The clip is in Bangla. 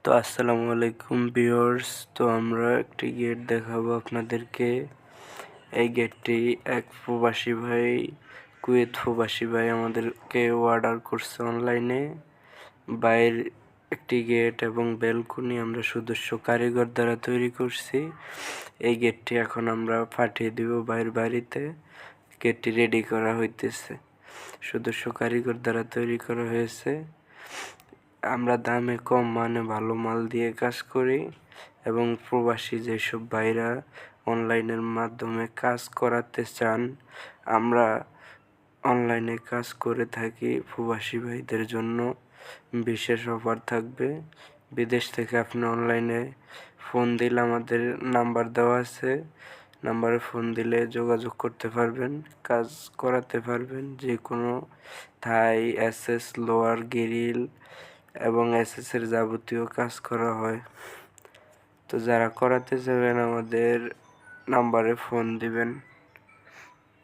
তো আসসালামু আলাইকুম ভিউয়ার্স। তো আমরা একটি গেট দেখাবো আপনাদেরকে। এই গেটটি এক প্রবাসী ভাই, কুয়েত প্রবাসী ভাই আমাদেরকে অর্ডার করছে অনলাইনে। বাইরের একটি গেট এবং ব্যালকনি আমরা সদস্য কারিগর দ্বারা তৈরি করছি। এই গেটটি এখন আমরা পাঠিয়ে দিব বাইরের বাড়িতে। গেটটি রেডি করা হইতেছে, সদস্য কারিগর দ্বারা তৈরি করা হয়েছে। আমরা দামে কম মানে ভালো মাল দিয়ে কাজ করি এবং প্রবাসী যেসব ভাইরা অনলাইনের মাধ্যমে কাজ করাতে চান, আমরা অনলাইনে কাজ করে থাকি। প্রবাসী ভাইদের জন্য বিশেষ অফার থাকবে। বিদেশ থেকে আপনি অনলাইনে ফোন দিলে আমাদের নাম্বার দেওয়া আছে, নাম্বারে ফোন দিলে যোগাযোগ করতে পারবেন, কাজ করাতে পারবেন। যে কোনো থাই, এসএস, লোয়ার, গ্রিল এবং এসএসের যাবতীয় কাজ করা হয়। তো যারা করাতে চাইবেন আমাদের নাম্বারে ফোন দিবেন।